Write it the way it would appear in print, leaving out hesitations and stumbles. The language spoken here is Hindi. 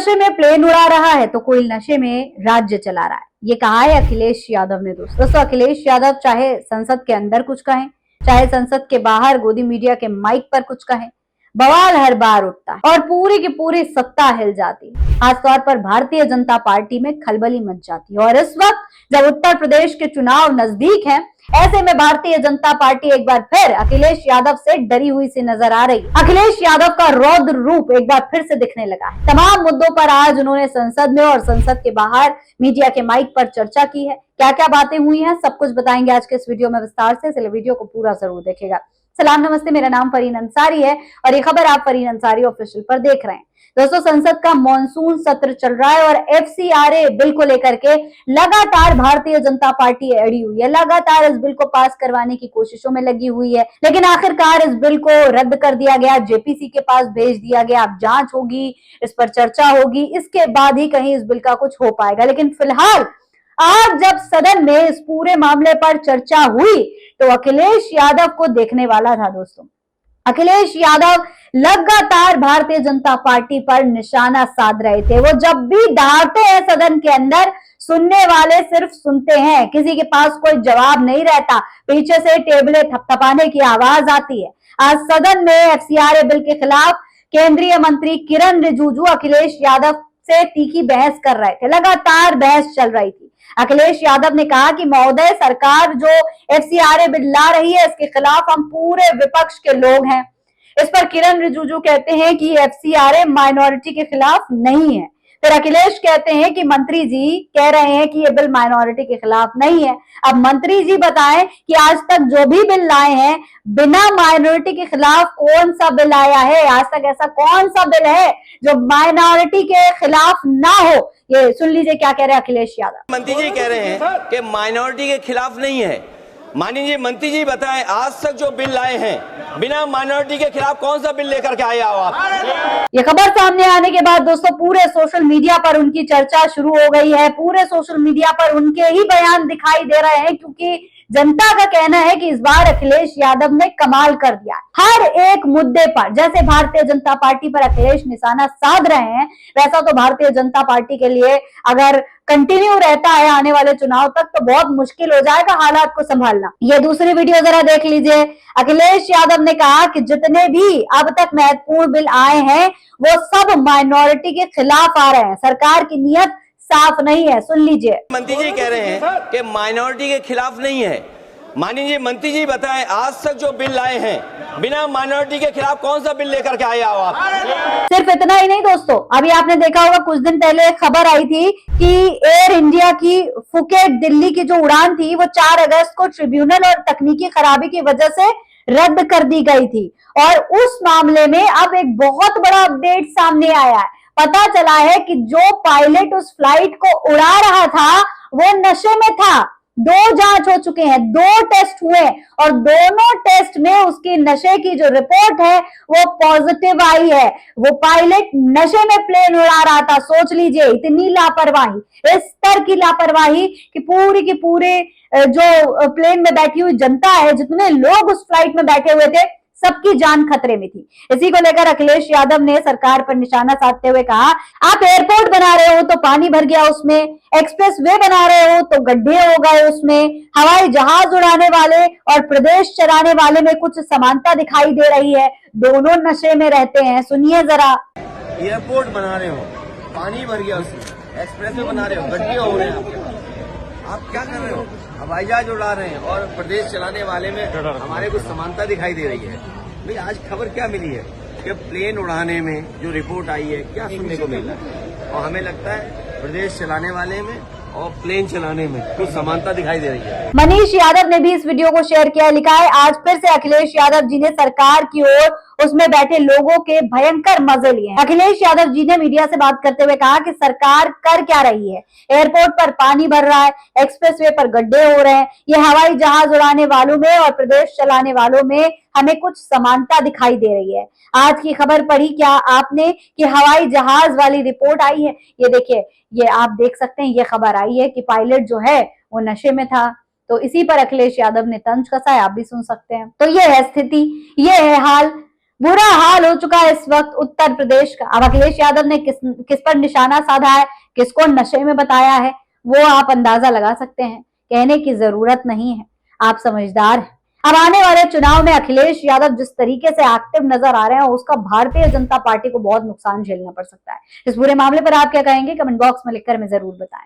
नशे में प्लेन उड़ा रहा है तो कोई नशे में राज्य चला रहा है, ये कहा है अखिलेश यादव ने। दोस्तों अखिलेश यादव चाहे संसद के अंदर कुछ कहें, चाहे संसद के बाहर गोदी मीडिया के माइक पर कुछ कहें, बवाल हर बार उठता है और पूरी की पूरी सत्ता हिल जाती है। खासतौर पर भारतीय जनता पार्टी में खलबली मच जाती है। और इस वक्त जब उत्तर प्रदेश के चुनाव नजदीक हैं, ऐसे में भारतीय जनता पार्टी एक बार फिर अखिलेश यादव से डरी हुई सी नजर आ रही। अखिलेश यादव का रौद्र रूप एक बार फिर से दिखने लगा है। तमाम मुद्दों पर आज उन्होंने संसद में और संसद के बाहर मीडिया के माइक पर चर्चा की है। क्या क्या बातें हुई हैं, सब कुछ बताएंगे आज के इस वीडियो में विस्तार से, इसलिए वीडियो को पूरा जरूर देखिएगा। सलाम नमस्ते, मेरा नाम फरीन अंसारी है और ये खबर आप फरीन अंसारी ऑफिशियल पर देख रहे हैं। दोस्तों संसद का मॉनसून सत्र चल रहा है और एफसीआरए बिल को लेकर के लगातार भारतीय जनता पार्टी अड़ी हुई है, लगातार इस बिल को पास करवाने की कोशिशों में लगी हुई है। लेकिन आखिरकार इस बिल को रद्द कर दिया गया, जेपीसी के पास भेज दिया गया। अब जांच होगी, इस पर चर्चा होगी, इसके बाद ही कहीं इस बिल का कुछ हो पाएगा। लेकिन फिलहाल आज जब सदन में इस पूरे मामले पर चर्चा हुई तो अखिलेश यादव को देखने वाला था। दोस्तों अखिलेश यादव लगातार भारतीय जनता पार्टी पर निशाना साध रहे थे। वो जब भी दहाड़ते हैं सदन के अंदर, सुनने वाले सिर्फ सुनते हैं, किसी के पास कोई जवाब नहीं रहता, पीछे से टेबलें थपथपाने की आवाज आती है। आज सदन में एफसीआरए बिल के खिलाफ केंद्रीय मंत्री किरण रिजिजू अखिलेश यादव से तीखी बहस कर रहे थे, लगातार बहस चल रही थी। अखिलेश यादव ने कहा कि महोदय, सरकार जो एफसीआरए बिल ला रही है इसके खिलाफ हम पूरे विपक्ष के लोग हैं। इस पर किरण रिजिजू कहते हैं कि एफसीआरए माइनॉरिटी के खिलाफ नहीं है। फिर अखिलेश कहते हैं कि मंत्री जी कह रहे हैं कि ये बिल माइनॉरिटी के खिलाफ नहीं है। अब मंत्री जी बताएं कि आज तक जो भी बिल लाए हैं बिना माइनॉरिटी के खिलाफ कौन सा बिल आया है? आज तक ऐसा कौन सा बिल है जो माइनॉरिटी के खिलाफ ना हो? ये सुन लीजिए क्या कह रहे हैं अखिलेश यादव। मंत्री जी कह रहे हैं कि माइनॉरिटी के खिलाफ नहीं है। माननीय मंत्री जी बताएं, आज तक जो बिल लाए हैं बिना माइनॉरिटी के खिलाफ कौन सा बिल लेकर के आए आप? ये खबर सामने आने के बाद दोस्तों पूरे सोशल मीडिया पर उनकी चर्चा शुरू हो गई है। पूरे सोशल मीडिया पर उनके ही बयान दिखाई दे रहे हैं, क्योंकि जनता का कहना है कि इस बार अखिलेश यादव ने कमाल कर दिया। हर एक मुद्दे पर जैसे भारतीय जनता पार्टी पर अखिलेश निशाना साध रहे हैं, वैसा तो भारतीय जनता पार्टी के लिए अगर कंटिन्यू रहता है आने वाले चुनाव तक तो बहुत मुश्किल हो जाएगा हालात को संभालना। ये दूसरी वीडियो जरा देख लीजिए। अखिलेश यादव ने कहा कि जितने भी अब तक महत्वपूर्ण बिल आए हैं वो सब माइनॉरिटी के खिलाफ आ रहे हैं, सरकार की नीयत साफ नहीं है। सुन लीजिए। मंत्री जी कह रहे हैं कि माइनॉरिटी के खिलाफ नहीं है। माननीय मंत्री जी बताएं, आज तक जो बिल लाए हैं बिना माइनॉरिटी के खिलाफ कौन सा बिल लेकर के आए आप? सिर्फ इतना ही नहीं दोस्तों, अभी आपने देखा होगा कुछ दिन पहले एक खबर आई थी कि एयर इंडिया की फुकेट दिल्ली की जो उड़ान थी वो 4 अगस्त को ट्रिब्यूनल और तकनीकी खराबी की वजह से रद्द कर दी गई थी। और उस मामले में अब एक बहुत बड़ा अपडेट सामने आया है। पता चला है कि जो पायलट उस फ्लाइट को उड़ा रहा था वो नशे में था। 2 जांच हो चुके हैं, 2 टेस्ट हुए और दोनों टेस्ट में उसकी नशे की जो रिपोर्ट है वो पॉजिटिव आई है। वो पायलट नशे में प्लेन उड़ा रहा था। सोच लीजिए, इतनी लापरवाही, इस स्तर की लापरवाही कि पूरी की पूरी जो प्लेन में बैठी हुई जनता है, जितने लोग उस फ्लाइट में बैठे हुए थे, सबकी जान खतरे में थी। इसी को लेकर अखिलेश यादव ने सरकार पर निशाना साधते हुए कहा, आप एयरपोर्ट बना रहे हो तो पानी भर गया उसमें, एक्सप्रेस वे बना रहे हो तो गड्ढे हो गए उसमें, हवाई जहाज उड़ाने वाले और प्रदेश चलाने वाले में कुछ समानता दिखाई दे रही है, दोनों नशे में रहते हैं। सुनिए जरा। एयरपोर्ट बना रहे हो, पानी भर गया उसमें, एक्सप्रेस वे बना रहे हो, गड्ढे हो रहे हैं, आप क्या कर रहे हो? हवाई जहाज उड़ा रहे हैं और प्रदेश चलाने वाले में हमारे कुछ समानता दिखाई दे रही है। भाई आज खबर क्या मिली है कि प्लेन उड़ाने में जो रिपोर्ट आई है क्या सुनने को मिला है, और हमें लगता है प्रदेश चलाने वाले में और प्लेन चलाने में कुछ समानता दिखाई दे रही है। मनीष यादव ने भी इस वीडियो को शेयर किया, लिखा है, आज फिर से अखिलेश यादव जी ने सरकार की ओर उसमें बैठे लोगों के भयंकर मजे लिए। अखिलेश यादव जी ने मीडिया से बात करते हुए कहा कि सरकार कर क्या रही है? एयरपोर्ट पर पानी भर रहा है, एक्सप्रेसवे पर गड्ढे हो रहे हैं, ये हवाई जहाज उड़ाने वालों में और प्रदेश चलाने वालों में हमें कुछ समानता दिखाई दे रही है। आज की खबर पढ़ी क्या आपने कि हवाई जहाज वाली रिपोर्ट आई है? ये देखिए, ये आप देख सकते हैं, ये खबर आई है कि पायलट जो है वो नशे में था। तो इसी पर अखिलेश यादव ने तंज कसा है, आप भी सुन सकते हैं। तो ये है स्थिति, ये है हाल। बुरा हाल हो चुका है इस वक्त उत्तर प्रदेश का। अब अखिलेश यादव ने किस पर निशाना साधा है, किसको नशे में बताया है, वो आप अंदाजा लगा सकते हैं। कहने की जरूरत नहीं है, आप समझदार हैं। अब आने वाले चुनाव में अखिलेश यादव जिस तरीके से एक्टिव नजर आ रहे हैं, उसका भारतीय जनता पार्टी को बहुत नुकसान झेलना पड़ सकता है। इस पूरे मामले पर आप क्या कहेंगे, कमेंट बॉक्स में लिखकर हमें जरूर बताएं।